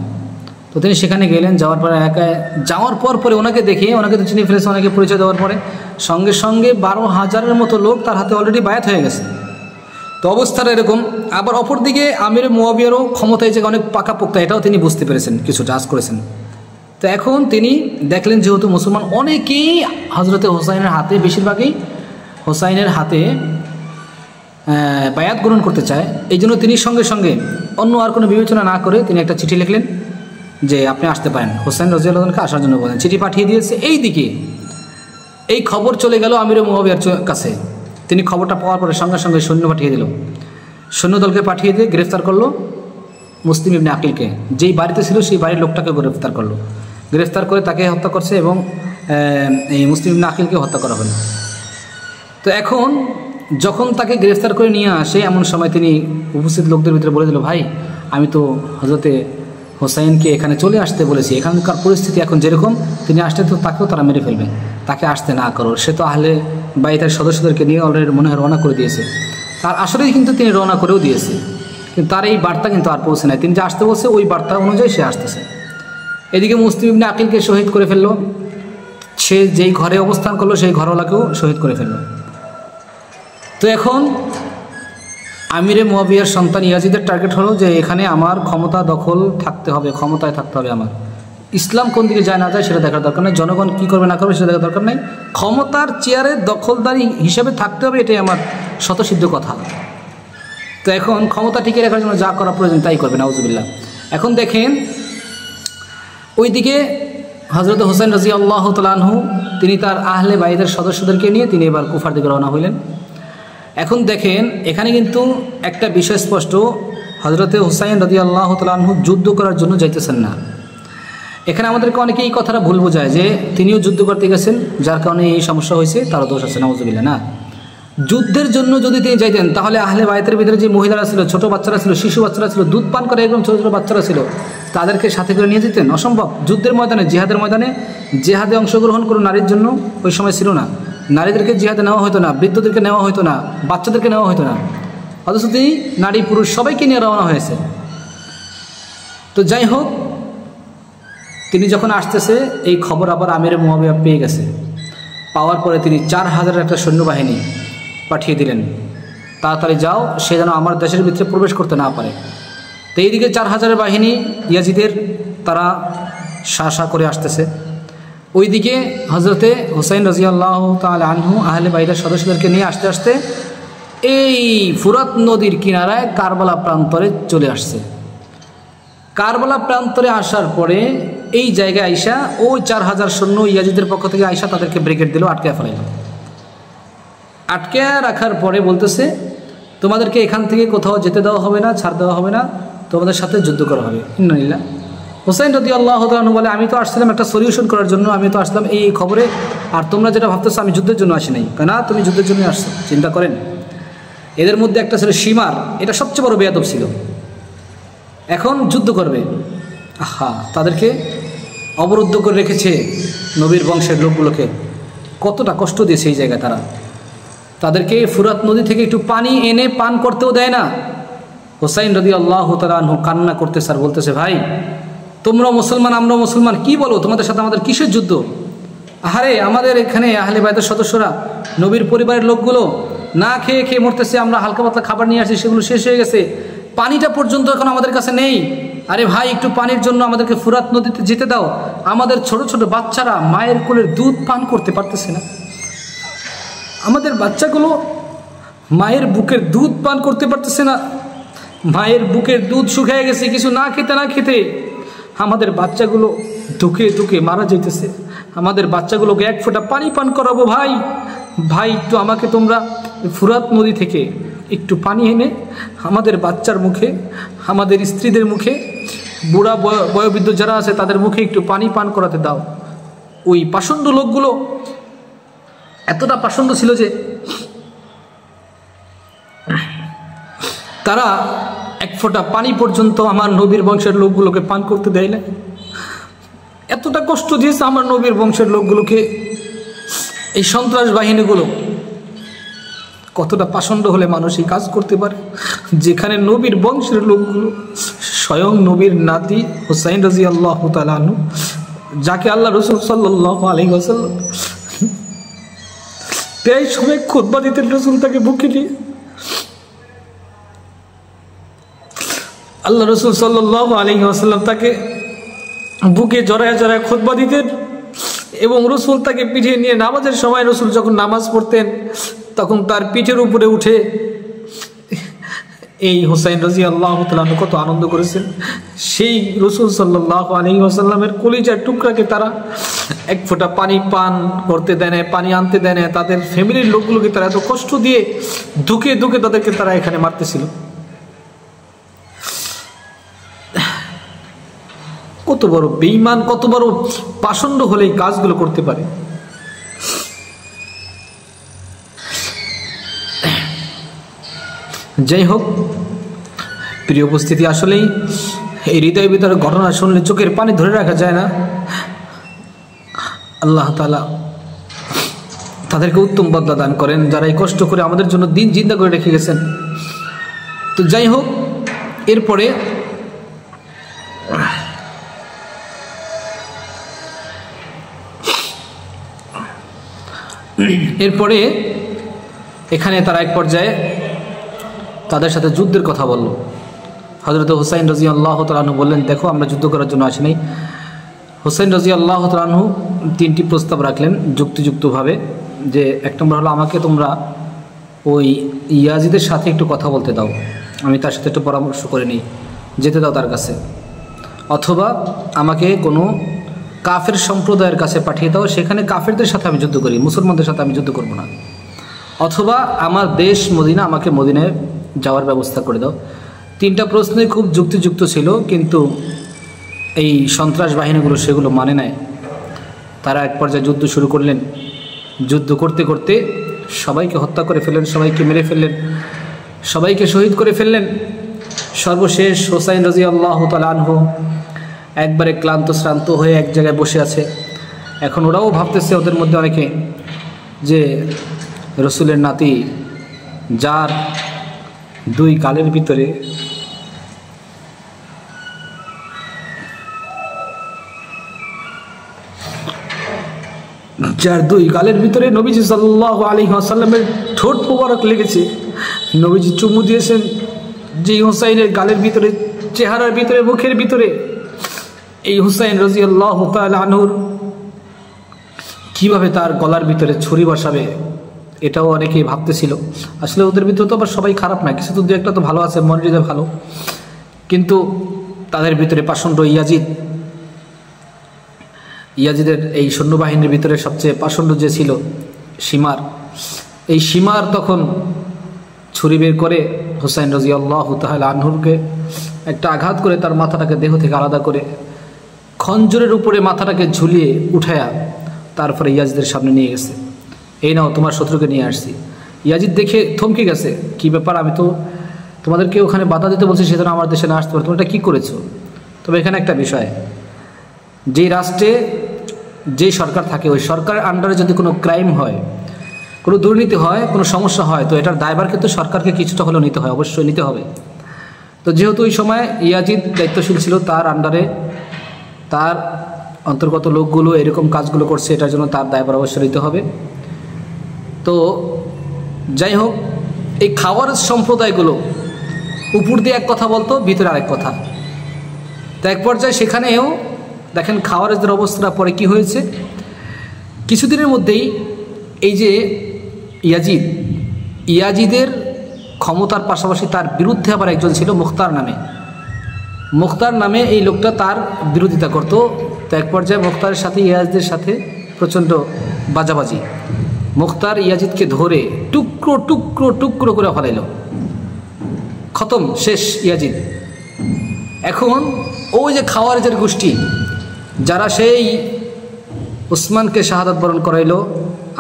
তো তিনি সেখানে গেলেন, যাওয়ার পরে এলাকায় যাওয়ার পরে ওনাকে দেখে, ওনাকে তো চিনি ফেলেছে, ওনাকে পরিচয় দেওয়ার পরে সঙ্গে সঙ্গে 12,000-এর মতো লোক তার হাতে অলরেডি বায়াত হয়ে গেছে। তো অবস্থাটা এরকম। আবার অপরদিকে আমিরে মুয়াবিয়ারও ক্ষমতায় যে অনেক পাকাপোক্তা, এটাও তিনি বুঝতে পেরেছেন, কিছুটা আজ করেছেন। তো এখন তিনি দেখলেন যেহেতু মুসলমান অনেকেই হজরতে হোসাইনের হাতে, বেশিরভাগই হোসাইনের হাতে বায়াত গ্রহণ করতে চায়, এই জন্য তিনি সঙ্গে সঙ্গে অন্য আর কোনো বিবেচনা না করে তিনি একটা চিঠি লিখলেন যে আপনি আসতে পারেন, হোসেন রাদিয়াল্লাহু আসার জন্য বলেন, চিঠি পাঠিয়ে দিয়েছে। এই দিকে এই খবর চলে গেল আমির মুআবিয়ার কাছে। তিনি খবরটা পাওয়ার পরে সঙ্গে সঙ্গে সৈন্য পাঠিয়ে দিল, সৈন্যদলকে পাঠিয়ে দিয়ে গ্রেফতার করলো মুসলিম ইবনে আকিলকে। যেই বাড়িতে ছিল সেই বাড়ির লোকটাকে গ্রেফতার করলো, গ্রেফতার করে তাকে হত্যা করছে এবং এই মুসলিম ইবনে আকিলকে হত্যা করা হলো। তো এখন যখন তাকে গ্রেফতার করে নিয়ে আসে এমন সময় তিনি উপস্থিত লোকদের ভিতরে বলে দিল, ভাই আমি তো হযরতে হোসাইনকে এখানে চলে আসতে বলেছি, এখানকার পরিস্থিতি এখন যেরকম, তিনি আসতে তো তাকেও তারা মেরে ফেলবে, তাকে আসতে না করো। সে তো আহলে বাইতের সদস্যদেরকে নিয়ে অলরেডি মনে হয় রওনা করে দিয়েছে। তার আসলেই কিন্তু তিনি রওনা করেও দিয়েছে, কিন্তু তার এই বার্তা কিন্তু আর পৌঁছে নাই। তিনি যে আসতে বলছে ওই বার্তা অনুযায়ী সে আসতেছে। এদিকে মুসলিম ইবনে আকিলকে শহীদ করে ফেললো, সে যেই ঘরে অবস্থান করলো সেই ঘরওয়ালাকেও শহীদ করে ফেললো। তো এখন আমিরে মুআবিয়ার সন্তান ইয়াজিদের টার্গেট হলো যে এখানে আমার ক্ষমতা দখল থাকতে হবে, ক্ষমতায় থাকতে হবে আমার। ইসলাম কোন দিকে যায় না যায় সেটা দেখার দরকার নেই, জনগণ কী করবে না করবে সেটা দেখার দরকার নেই, ক্ষমতার চেয়ারে দখলদারি হিসেবে থাকতে হবে, এটাই আমার শতসিদ্ধ কথা। তো এখন ক্ষমতা টিকে রাখার জন্য যা করা প্রয়োজন তাই করবে, নাউজুবিল্লাহ। এখন দেখেন ওইদিকে হযরত হোসেন রাদিয়াল্লাহু তাআলা আনহু তিনি তার আহলে বাইতের সদস্যদেরকে নিয়ে তিনি এবার কুফার দিকে রওনা হইলেন। এখন দেখেন এখানে কিন্তু একটা বিষয় স্পষ্ট, হযরতে হুসাইন রাদিয়াল্লাহু তাআলা আনহু যুদ্ধ করার জন্য যাইতেছেন না। এখানে আমাদেরকে অনেকে এই কথাটা ভুল বোঝায় যে তিনিও যুদ্ধ করতে গেছেন, যার কারণে এই সমস্যা হয়েছে, তারও দোষ আছে, নাউজুবিল্লাহ। না, যুদ্ধের জন্য যদি তিনি যাইতেন তাহলে আহলে বাইতের ভিতরে যে মহিলারা ছিল, ছোট বাচ্চারা ছিল, শিশু বাচ্চারা ছিল, দুধ পান করে একদম ছোটো ছোটো বাচ্চারা ছিল, তাদেরকে সাথে করে নিয়ে যেতেন? অসম্ভব। যুদ্ধের ময়দানে, জিহাদের ময়দানে, জেহাদে অংশগ্রহণ করে নারীর জন্য ওই সময় ছিল না। নারীদেরকে জিহাদে নেওয়া হতো না, বৃদ্ধদেরকে নেওয়া হতো না, বাচ্চাদেরকে নেওয়া হতো না, অথচ তিনি নারী পুরুষ সবাইকে নিয়ে রওনা হয়েছে। তো যাই হোক, তিনি যখন আসতেছে এই খবর আবার আমিরে মুআবিয়া পেয়ে গেছে। পাওয়ার পরে তিনি 4000 একটা সৈন্যবাহিনী পাঠিয়ে দিলেন, তাড়াতাড়ি যাও, সে যেন আমার দেশের ভিতরে প্রবেশ করতে না পারে। তো এইদিকে 4000 বাহিনী ইয়াজিদের তারা শাসা করে আসতেছে। ওইদিকে হযরতে হুসাইন রাদিয়াল্লাহু তাআলা আনহু আহলে বাইতের সদস্যদেরকে নিয়ে আসতে আসতে এই ফুরাত নদীর কিনারায় কারবালা প্রান্তরে চলে আসছে। কারবালা প্রান্তরে আসার পরে এই জায়গায় আইসা ওই 4000 সৈন্য ইয়াজিদের পক্ষ থেকে আইসা তাদেরকে ব্রিগেড দিল, আটকে ফেলাইল। আটকে রাখার পরে বলতেছে তোমাদেরকে এখান থেকে কোথাও যেতে দেওয়া হবে না, ছাড় দেওয়া হবে না, তোমাদের সাথে যুদ্ধ করা হবে। ইন্নালিল্লাহ। হুসাইন রাদিয়াল্লাহু তাআলা আনহু বলে আমি তো আসছিলাম একটা সলিউশন করার জন্য, আমি তো আসলাম এই খবরে, আর তোমরা যেটা ভাবতেছো আমি যুদ্ধের জন্য আসি নাই। কেন? তুমি যুদ্ধের জন্য আসছো। চিন্তা করেন, এদের মধ্যে একটা ছিল সীমার, এটা সবচেয়ে বড় বেয়াদব ছিল, এখন যুদ্ধ করবে। আহা, তাদেরকে অবরুদ্ধ করে রেখেছে নবীর বংশের লোকগুলোকে, কতটা কষ্ট দিয়েছে এই জায়গায় তারা। তাদেরকে ফুরাত নদী থেকে একটু পানি এনে পান করতেও দেয় না। হুসাইন রাদিয়াল্লাহু তাআলা আনহু কান্না করতে স্যার বলতেছে, ভাই তোমরা মুসলমান, আমরা মুসলমান, কি বলো তোমাদের সাথে আমাদের কিসের যুদ্ধ? আহারে, আমাদের এখানে আহলে বাইতের সদস্যরা, নবীর পরিবারের লোকগুলো না খেয়ে খেয়ে মরতেছে, আমরা হালকা পাতলা খাবার নিয়ে আসি, সেগুলো শেষ হয়ে গেছে, পানিটা পর্যন্ত এখন আমাদের কাছে নেই। আরে ভাই, একটু পানির জন্য আমাদেরকে ফুরাত নদীতে যেতে দাও। আমাদের ছোট ছোট বাচ্চারা মায়ের কোলের দুধ পান করতে পারতেছে না, আমাদের বাচ্চাগুলো মায়ের বুকের দুধ পান করতে পারতেছে না, মায়ের বুকের দুধ শুকিয়ে গেছে, কিছু না খেতে না খেতে আমাদের বাচ্চাগুলো ধুকে ধুকে মারা যাইতেছে। আমাদের বাচ্চাগুলোকে এক ফোঁটা পানি পান করাবো। ভাই ভাই, একটু আমাকে তোমরা ফুরাত নদী থেকে একটু পানি এনে আমাদের বাচ্চার মুখে, আমাদের স্ত্রীদের মুখে, বুড়া বয়োবৃদ্ধ যারা আছে তাদের মুখে একটু পানি পান করাতে দাও। ওই পাষণ্ড লোকগুলো এতটা পাষণ্ড ছিল যে তারা এক ফোঁটা পানি পর্যন্ত আমার নবীর বংশের লোকগুলোকে পান করতে দেয় না। এতটা কষ্ট দিয়েছে আমার নবীর বংশের লোকগুলোকে এই সন্ত্রাস বাহিনীগুলো। কতটা পাষণ্ড হলে মানুষ এই কাজ করতে পারে, যেখানে নবীর বংশের লোকগুলো, স্বয়ং নবীর নাতি হুসাইন রাদিয়াল্লাহু তাআলা আনহু, যাকে আল্লাহ রাসূল সাল্লাল্লাহু আলাইহি ওয়াসাল্লাম এই সময় খুতবা দিতেন, রাসূল তাকে বুকে নিয়ে, আল্লাহ রাসূল সাল্লাল্লাহু আলাইহি ওয়াসাল্লাম তাকে বুকে জড়ায় জড়ায় খুতবা দিতেন এবং রাসূল তাকে পিঠে নিয়ে নামাজের সময়, রাসূল যখন নামাজ পড়তেন তখন তার পিঠের উপরে উঠে এই হুসাইন রাদিয়াল্লাহু তাআলা আনহু কত আনন্দ করেছেন। সেই রাসূল সাল্লাল্লাহু আলাইহি ওয়াসাল্লামের কলিজার টুকরাকে তারা এক ফোঁটা পানি পান করতে দেয় না, পানি আনতে দেয় না। তাদের ফ্যামিলির লোকগুলোকে তারা এত কষ্ট দিয়ে ধুকে ধুকে তাদেরকে তারা এখানে মারতেছিল। কত বড় বেঈমান, কত বড় পাষণ্ড হলে এই কাজগুলো করতে পারে। যাই হোক প্রিয় উপস্থিতি, আসলেই এই হৃদয়ের ভিতরে ঘটনা শুনলে চোখের পানি ধরে রাখা যায় না। আল্লাহ তাআলা তাদেরকে উত্তম বদলা দান করেন যারা এই কষ্ট করে আমাদের জন্য দিন জিন্দা করে রেখে গেছেন। তো যাই হোক, এরপরে এখানে তারা এক পর্যায়ে তাদের সাথে যুদ্ধের কথা বলল। হযরত হুসাইন রাদিয়াল্লাহু তাআলা আনহু বললেন, দেখো আমরা যুদ্ধ করার জন্য আসি নাই। হুসাইন রাদিয়াল্লাহু তাআলা আনহু তিনটি প্রস্তাব রাখলেন যুক্তিযুক্তভাবে, যে এক নম্বর হলো আমাকে তোমরা ওই ইয়াজিদের সাথে একটু কথা বলতে দাও, আমি তার সাথে একটু পরামর্শ করে নিই, যেতে দাও তার কাছে। অথবা আমাকে কোনো কাফের সম্প্রদায়ের কাছে পাঠিয়ে দাও, সেখানে কাফেরদের সাথে আমি যুদ্ধ করি, মুসলমানদের সাথে আমি যুদ্ধ করব না। অথবা আমার দেশ মদিনা, আমাকে মদিনায় যাওয়ার ব্যবস্থা করে দাও। তিনটা প্রশ্নই খুব যুক্তিযুক্ত ছিল, কিন্তু এই সন্ত্রাস বাহিনীগুলো সেগুলো মানে নেয়। তারা এক পর্যায়ে যুদ্ধ শুরু করলেন। যুদ্ধ করতে করতে সবাইকে হত্যা করে ফেললেন, সবাইকে মেরে ফেললেন, সবাইকে শহীদ করে ফেললেন। সর্বশেষ হুসাইন রাদিয়াল্লাহু তাআলা আনহু একবারে ক্লান্ত শ্রান্ত হয়ে এক জায়গায় বসে আছে। এখন ওরাও ভাবতেছে, ওদের মধ্যে অনেকে, যে রসুলের নাতি যার দুই গালের ভিতরে নবীজি সাল্লাল্লাহু আলাইহি ওয়াসাল্লামের ঠোঁট মোবারক লেগেছে, নবীজি চুমু দিয়েছেন যে হুসাইনের গালের ভিতরে, চেহারার ভিতরে, মুখের ভিতরে। এই হুসাইন রাদিয়াল্লাহু তাআলা আনহুর কিভাবে তার গলার ভিতরে ছুরি বসাবে, এটাও অনেকেই ভাবতেছিল। আসলে ওদের ভিতরে তো আবার সবাই খারাপ না, কিছু তো দু একটা তো ভালো আছে, মনজিদে ভালো, কিন্তু তাদের ভিতরে পাষণ্ড ইয়াজিদের এই সৈন্যবাহিনীর ভিতরে সবচেয়ে পাষণ্ড যে ছিল সীমার, এই সীমার তখন ছুরি বের করে হুসাইন রাদিয়াল্লাহু তাআলা আনহুকে একটা আঘাত করে তার মাথাটাকে দেহ থেকে আলাদা করে খঞ্জরের উপরে মাথাটাকে ঝুলিয়ে উঠায়া তারপরে ইয়াজিদের সামনে নিয়ে গেছে। এই নাও তোমার শত্রুকে নিয়ে আসছি। ইয়াজিদ দেখে থমকে গেছে, কি ব্যাপার, আমি তো তোমাদেরকে ওখানে বাধা দিতে বলছি, সেজন্য আমার দেশে না আসতে পারো, তোমরা এটা কী করেছো? তবে এখানে একটা বিষয়, যেই রাষ্ট্রে যেই সরকার থাকে, ওই সরকারের আন্ডারে যদি কোনো ক্রাইম হয়, কোনো দুর্নীতি হয়, কোনো সমস্যা হয়, তো এটার দায়ভার কিন্তু সরকারকে কিছুটা হলেও নিতে হয়, অবশ্যই নিতে হবে। তো যেহেতু ওই সময় ইয়াজিদ দায়িত্বশীল ছিল, তার আন্ডারে তার অন্তর্গত লোকগুলো এরকম কাজগুলো করছে, এটার জন্য তার দায়ভার অবশ্যই নিতে হবে। তো যাই হোক, এই খাওয়ারজ সম্প্রদায়গুলো উপর দিয়ে এক কথা বলতো, ভিতরে আরেক কথা। তো এক পর্যায়ে সেখানেও দেখেন খাওয়ারজদের অবস্থাটা পরে কি হয়েছে। কিছুদিনের মধ্যেই এই যে ইয়াজিদের ক্ষমতার পাশাপাশি তার বিরুদ্ধে আবার একজন ছিল মুখতার নামে এই লোকটা তার বিরোধিতা করত। তো এক পর্যায়ে মুখতারের সাথে ইয়াজিদের সাথে প্রচণ্ড বাজাবাজি। মুখতার ইয়াজিদকে ধরে টুকরো টুকরো টুকরো করে ফেলাইল, খতম, শেষ ইয়াজিদ। এখন ওই যে খাওয়ারজের গোষ্ঠী, যারা সেই উসমানকে শাহাদাত বরণ করাইলো,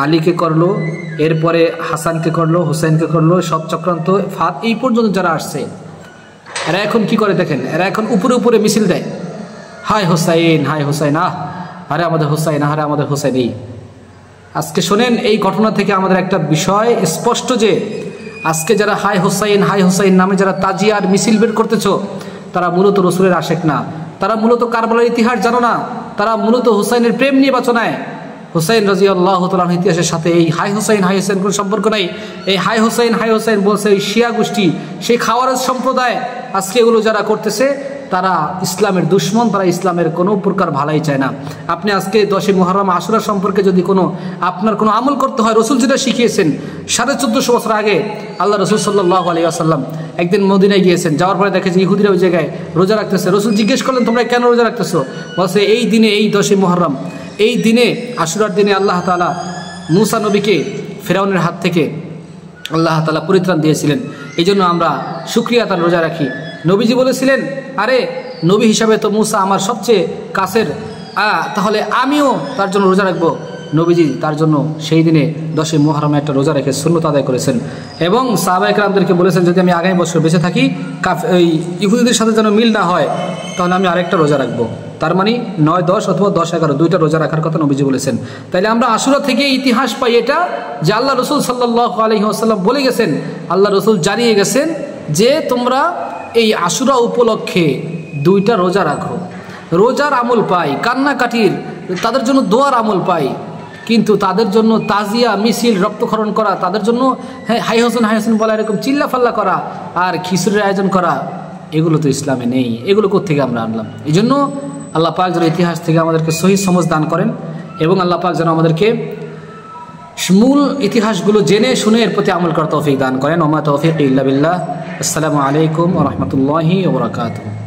আলীকে করলো, এরপরে হাসানকে করলো, হুসাইনকে করলো, সব চক্রান্ত ফাঁদ এই পর্যন্ত যারা আসছে, এরা এখন কি করে দেখেন, এরা এখন উপরে উপরে মিছিল দেয়, হায় হুসাইন, হায় হুসাইন, আরে আমাদের হুসাইন, আরে আমাদের হুসাইন। এই আজকে শোনেন, এই ঘটনা থেকে আমাদের একটা বিষয় স্পষ্ট, যে আজকে যারা হায় হুসাইন নামে যারা তাজিয়ার মিছিল বের করতেছ, তারা মূলত রসুলের আশেক না, তারা মূলত কারবালার ইতিহাস জানো না, তারা মূলত হুসাইনের প্রেম নিয়ে বাঁচনায়। হুসাইন রাদিয়াল্লাহু তাআলা ইতিহাসের সাথে এই হাই হুসাইন কোনো সম্পর্ক নাই। এই হাই হুসাইন বলছে এই শিয়া গোষ্ঠী, সেই খাওয়ারজ সম্প্রদায়। আজকে এগুলো যারা করতেছে, তারা ইসলামের দুশ্মন, তারা ইসলামের কোনো প্রকার ভালাই চায় না। আপনি আজকে 10 মুহররম আশুরা সম্পর্কে যদি আপনার কোনো আমল করতে হয়, রসুল যেটা শিখিয়েছেন 1450 বছর আগে আল্লাহ রসুল সাল্লাল্লাহু আলাইহি ওয়াসাল্লাম একদিন মদিনায় গিয়েছেন, যাওয়ার পরে দেখে যে ইহুদিরা ওই জায়গায় রোজা রাখতেছে। রসুল জিজ্ঞেস করলেন, তোমরা কেন রোজা রাখতেছো? বলছে, এই দিনে, এই 10 মুহররম, এই দিনে, আশুরার দিনে আল্লাহ তাআলা মুসা নবীকে ফেরাউনের হাত থেকে আল্লাহ তাআলা পরিত্রাণ দিয়েছিলেন, এই জন্য আমরা শুকরিয়া তার রোজা রাখি। নবীজি বলেছিলেন, আরে নবী হিসাবে তো মুসা আমার সবচেয়ে কাছের, তাহলে আমিও তার জন্য রোজা রাখবো। নবীজি তার জন্য সেই দিনে 10 মুহররমে একটা রোজা রেখে সুন্নত আদায় করেছেন এবং সাহাবায়ে কেরামদেরকে বলেছেন, যদি আমি আগামী বছর বেঁচে থাকি, ওই ইহুদিদের সাথে যেন মিল না হয়, তাহলে আমি আরেকটা রোজা রাখবো। তার মানে 9, 10 অথবা 10, 11 দুইটা রোজা রাখার কথা নবীজি বলেছেন। তাইলে আমরা আশুরা থেকে ইতিহাস পাই এটা যে আল্লাহ রসুল সাল্লাল্লাহু আলাইহি ওয়াসাল্লাম বলে গেছেন, আল্লাহ রসুল জানিয়ে গেছেন যে তোমরা এই আশুরা উপলক্ষে 2টা রোজা রাখো। রোজার আমল পাই, কান্নাকাটির, তাদের জন্য দোয়ার আমল পাই, কিন্তু তাদের জন্য তাজিয়া মিছিল, রক্তক্ষরণ করা, তাদের জন্য হাই হোসেন বলা, এরকম চিল্লাফাল্লা করা আর খিচুড়ির আয়োজন করা, এগুলো তো ইসলামে নেই। এগুলো কোত্থেকে আমরা আনলাম? এই জন্য আল্লাহ পাক যেন ইতিহাস থেকে আমাদেরকে সহি সমঝ দান করেন এবং আল্লাহ পাক যেন আমাদেরকে মূল ইতিহাসগুলো জেনে শুনে এর প্রতি আমল করার তৌফিক দান করেন। ওমা তৌফিক ইল্লা বিল্লাহ। আসসালামু আলাইকুম ওয়া রাহমাতুল্লাহি ওয়া বারাকাতুহু।